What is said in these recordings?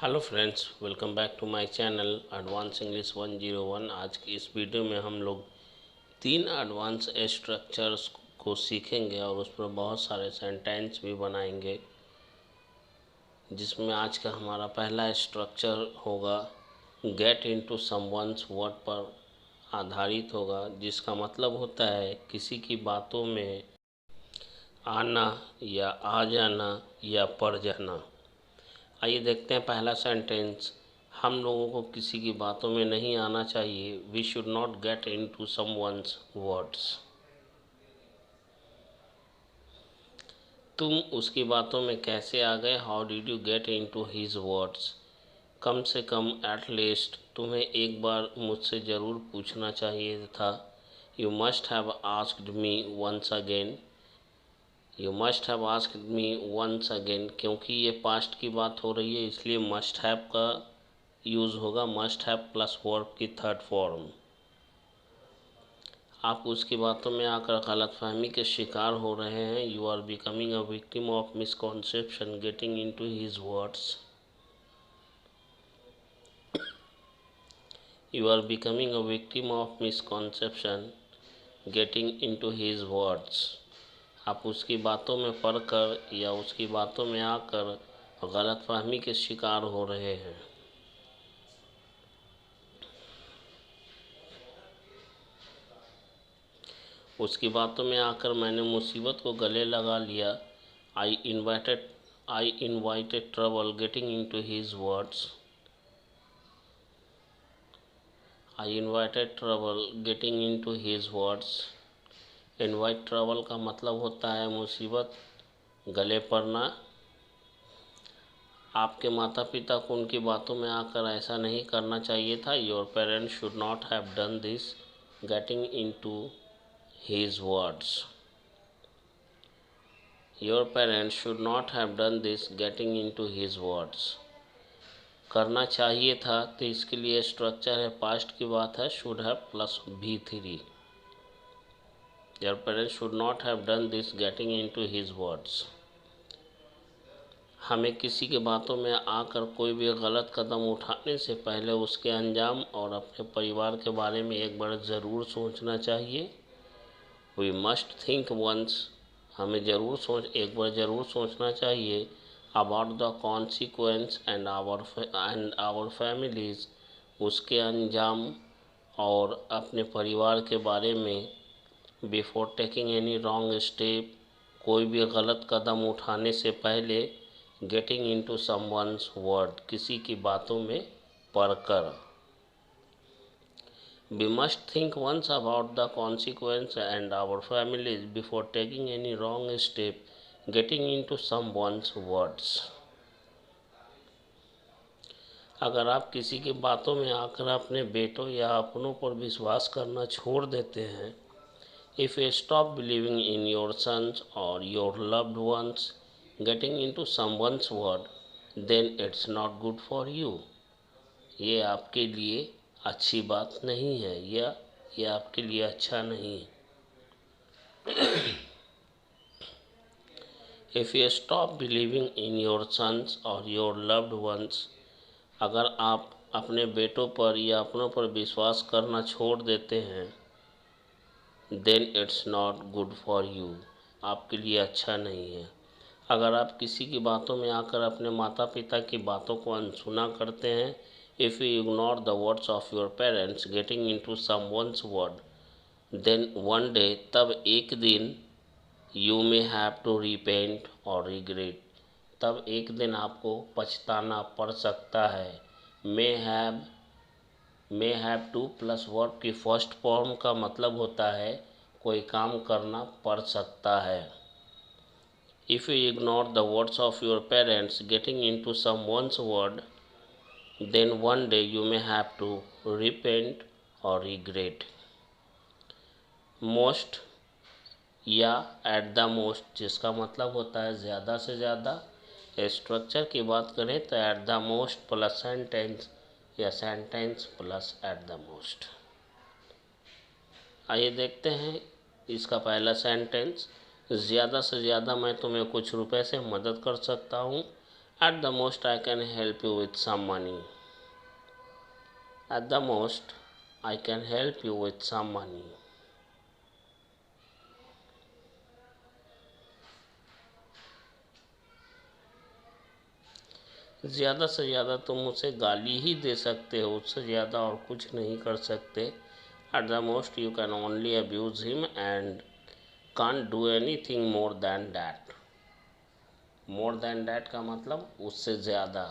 Hello friends, welcome back to my channel advance English 101। आज की इस वीडियो में हम लोग 3 एडवांस स्ट्रक्चर्स को सीखेंगे और उस पर बहुत सारे सेंटेंस भी बनाएंगे, जिसमें आज का हमारा पहला स्ट्रक्चर होगा गेट इनटू समवन्स वर्ड पर आधारित होगा, जिसका मतलब होता है किसी की बातों में आना या आ जाना या पड़ जाना। आइए देखते हैं पहला सेंटेंस। हम लोगों को किसी की बातों में नहीं आना चाहिए। We should not get in to someone's words. तुम उसकी बातों में कैसे आ गए? How did you get in to his words? कम से कम एट लीस्ट तुम्हें एक बार मुझसे ज़रूर पूछना चाहिए था। You must have asked me once again. You must have asked me once again, क्योंकि ये पास्ट की बात हो रही है इसलिए मस्ट हैव का यूज़ होगा। मस्ट हैव प्लस वर्ब की थर्ड फॉर्म। आप उसकी बातों में आकर गलतफहमी के शिकार हो रहे हैं। You are becoming a victim of misconception getting into his words. You are becoming a victim of misconception getting into his words. आप उसकी बातों में पढ़कर या उसकी बातों में आकर गलतफहमी के शिकार हो रहे हैं। उसकी बातों में आकर मैंने मुसीबत को गले लगा लिया। I invited trouble getting into his words. I invited trouble getting into his words. Invite trouble का मतलब होता है मुसीबत गले पड़ना। आपके माता पिता को उनकी बातों में आकर ऐसा नहीं करना चाहिए था। Your parents should not have done this getting into his words. Your parents should not have done this getting into his words. करना चाहिए था तो इसके लिए स्ट्रक्चर है, पास्ट की बात है, should have plus V3। Your parents should not have done this getting into his words. हमें किसी के बातों में आकर कोई भी गलत कदम उठाने से पहले उसके अंजाम और अपने परिवार के बारे में एक बार ज़रूर सोचना चाहिए। वी मस्ट थिंक वंस, हमें एक बार ज़रूर सोचना चाहिए। About the consequence and our families, उसके अंजाम और अपने परिवार के बारे में। Before taking any wrong step, कोई भी गलत कदम उठाने से पहले। गेटिंग इनटू समवन्स वर्ड, किसी की बातों में पढ़कर। We must think once about the consequence and our families before taking any wrong step, getting into someone's words. अगर आप किसी की बातों में आकर अपने बेटों या अपनों पर विश्वास करना छोड़ देते हैं, if you stop believing in your sons or your loved ones, getting into someone's word, then it's not good for you. ये आपके लिए अच्छी बात नहीं है, या ये आपके लिए अच्छा नहीं है। If you stop believing in your sons और योर लव्ड वंस, अगर आप अपने बेटों पर या अपनों पर विश्वास करना छोड़ देते हैं, then it's not good for you, आपके लिए अच्छा नहीं है। अगर आप किसी की बातों में आकर अपने माता पिता की बातों को अनसुना करते हैं, if you ignore the words of your parents getting into someone's word, then one day, तब एक दिन, you may have to repent or regret, तब एक दिन आपको पछताना पड़ सकता है। may have to plus verb की फर्स्ट फॉर्म का मतलब होता है कोई काम करना पड़ सकता है। If you ignore the words of your parents getting into someone's word, then one day you may have to repent or regret. Most या at the most, जिसका मतलब होता है ज़्यादा से ज़्यादा। स्ट्रक्चर की बात करें तो at the most plus sentence या sentence plus at the most। आइए देखते हैं इसका पहला सेंटेंस। ज़्यादा से ज़्यादा मैं तुम्हें कुछ रुपए से मदद कर सकता हूँ। At the most, I can help you with some money. At the most, I can help you with some money. ज़्यादा से ज़्यादा तुम उसे गाली ही दे सकते हो, उससे ज़्यादा और कुछ नहीं कर सकते। Eight the most you can only abuse him and can't do anything more than that. More than that का मतलब उससे ज़्यादा।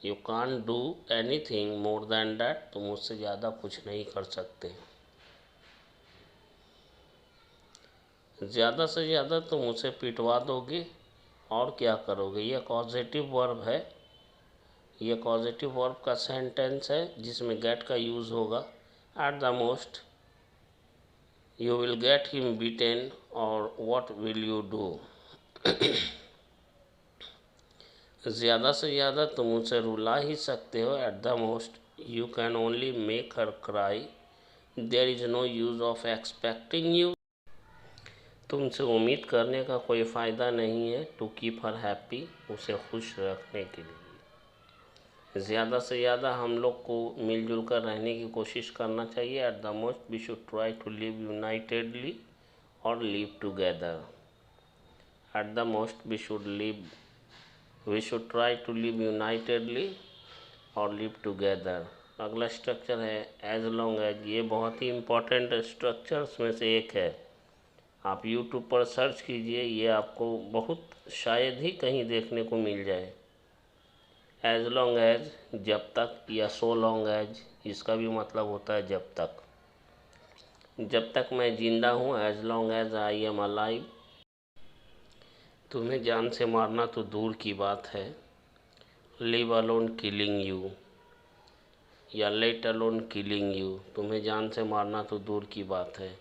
You can't do anything more than that, तुम उससे ज़्यादा कुछ नहीं कर सकते। ज़्यादा से ज़्यादा तुम उसे पिटवा दोगे और क्या करोगे। यह कॉजेटिव वर्ब है, यह कॉजेटिव वर्ब का सेंटेंस है जिसमें गेट का यूज़ होगा। At the most you will get him beaten और व्हाट विल यू डू। ज़्यादा से ज़्यादा तुम उसे रुला ही सकते हो। At the most you can only make her cry. There is no use of expecting you. तुमसे उम्मीद करने का कोई फ़ायदा नहीं है। टू कीप हर हैप्पी, उसे खुश रखने के लिए। ज़्यादा से ज़्यादा हम लोग को मिलजुल कर रहने की कोशिश करना चाहिए। At the most we should try to live unitedly और live together. At the most we should try to live unitedly और लिव टुगेदर। अगला स्ट्रक्चर है एज लॉन्ग एज। ये बहुत ही इम्पोर्टेंट स्ट्रक्चर्स में से एक है। आप यूट्यूब पर सर्च कीजिए, ये आपको बहुत शायद ही कहीं देखने को मिल जाए। एज लॉन्ग एज जब तक, या सो लॉन्ग एज इसका भी मतलब होता है जब तक। जब तक मैं जिंदा हूँ, as long as I am alive. तुम्हें जान से मारना तो दूर की बात है। लिव अलोन किलिंग यू, या लेट अलोन किलिंग यू, तुम्हें जान से मारना तो दूर की बात है।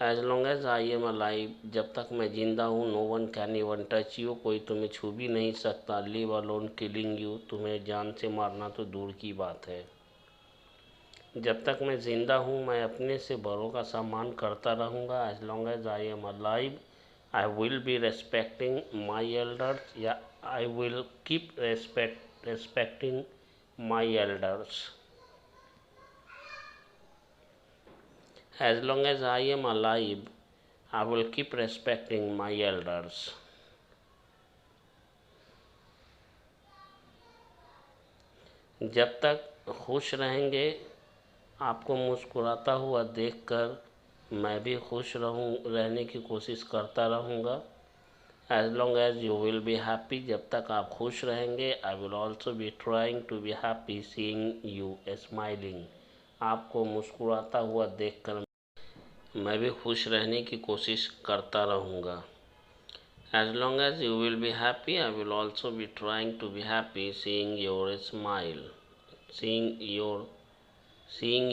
As long as I am alive, जब तक मैं जिंदा हूँ, no one can even touch you, कोई तुम्हें छू भी नहीं सकता। लिव अलोन किलिंग यू, तुम्हें जान से मारना तो दूर की बात है। जब तक मैं जिंदा हूँ, मैं अपने से बड़ों का सम्मान करता रहूँगा। As long as I am alive I will be respecting my elders, या I will keep respecting my elders. As long as I am alive, I will keep respecting my elders. जब तक खुश रहेंगे, आपको मुस्कुराता हुआ देखकर मैं भी खुश रहने की कोशिश करता रहूँगा। As long as you will be happy, जब तक आप खुश रहेंगे, I will also be trying to be happy seeing you smiling. आपको मुस्कुराता हुआ देखकर मैं भी खुश रहने की कोशिश करता रहूँगा। As long as you will be happy, I will also be trying to be happy seeing your smile. Seeing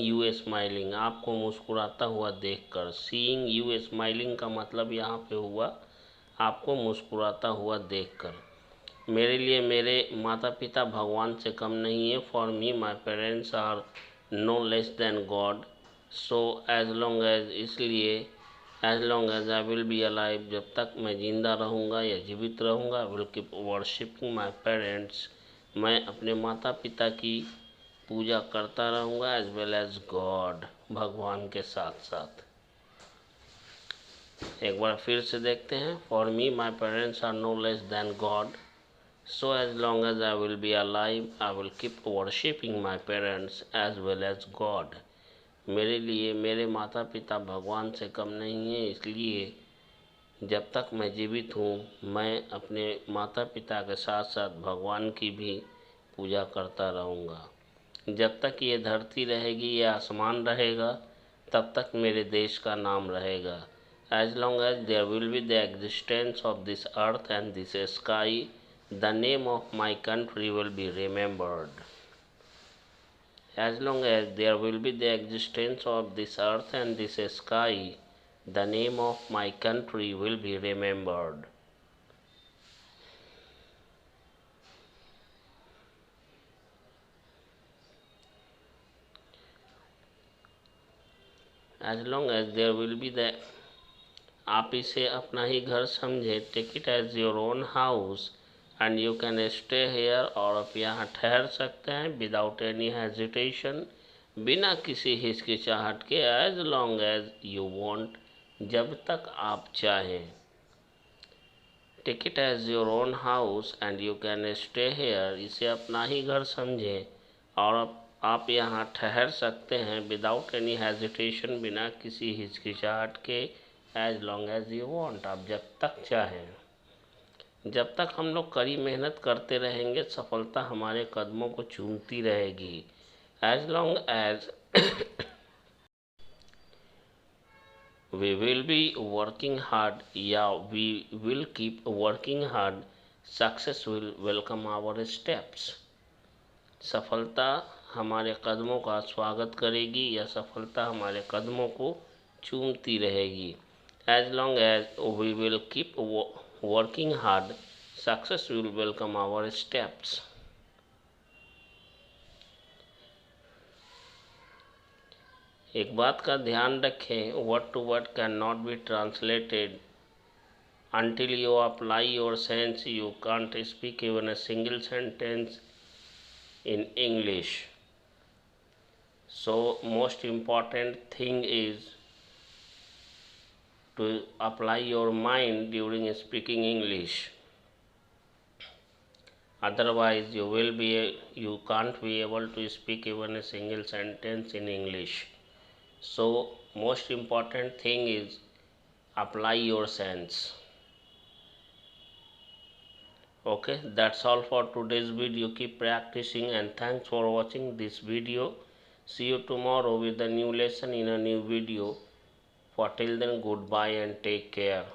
you smiling, आपको मुस्कुराता हुआ देखकर। Seeing you smiling का मतलब यहाँ पे हुआ आपको मुस्कुराता हुआ देखकर। मेरे लिए मेरे माता पिता भगवान से कम नहीं है। For me, my parents are no less than God. So as long as, इसलिए as long as I will be alive, जब तक मैं जिंदा रहूँगा या जीवित रहूँगा, I will keep worshipping my parents, मैं अपने माता पिता की पूजा करता रहूँगा। एज वेल एज गॉड, भगवान के साथ साथ। एक बार फिर से देखते हैं। For me my parents are no less than God, so as long as I will be alive I will keep worshipping my parents as well as God. मेरे लिए मेरे माता पिता भगवान से कम नहीं है, इसलिए जब तक मैं जीवित हूँ, मैं अपने माता पिता के साथ साथ भगवान की भी पूजा करता रहूँगा। जब तक ये धरती रहेगी, ये आसमान रहेगा, तब तक मेरे देश का नाम रहेगा। As long as there will be the existence of this earth and this sky, the name of my country will be remembered. As long as there will be the existence of this earth and this sky, the name of my country will be remembered. As long as there will be the, आप इसे अपना ही घर समझे। Take it as your own house and you can stay here, और आप यहाँ ठहर सकते हैं, विदाउट एनी हेजिटेशन, बिना किसी हिचकिचाहट के, as long as you want, जब तक आप चाहें। Take it as your own house and you can stay here, इसे अपना ही घर समझें और आप यहाँ ठहर सकते हैं, विदाउट एनी हेजिटेशन, बिना किसी हिचकिचाहट के, as long as you want, आप जब तक चाहें। जब तक हम लोग कड़ी मेहनत करते रहेंगे, सफलता हमारे कदमों को चूमती रहेगी। As long as we will be working hard, या we will keep working hard, success will welcome our steps. सफलता हमारे कदमों का स्वागत करेगी, या सफलता हमारे कदमों को चूमती रहेगी। As long as we will keep working hard, success will welcome our steps. एक बात का ध्यान रखें, word to word can not be translated until you apply your sense. You can't speak even a single sentence in English. So most important thing is to apply your mind during speaking English. Otherwise you can't be able to speak even a single sentence in English. So most important thing is apply your sense. Okay, that's all for today's video. Keep practicing and thanks for watching this video. See you tomorrow with a new lesson in a new video. For till then, goodbye and take care.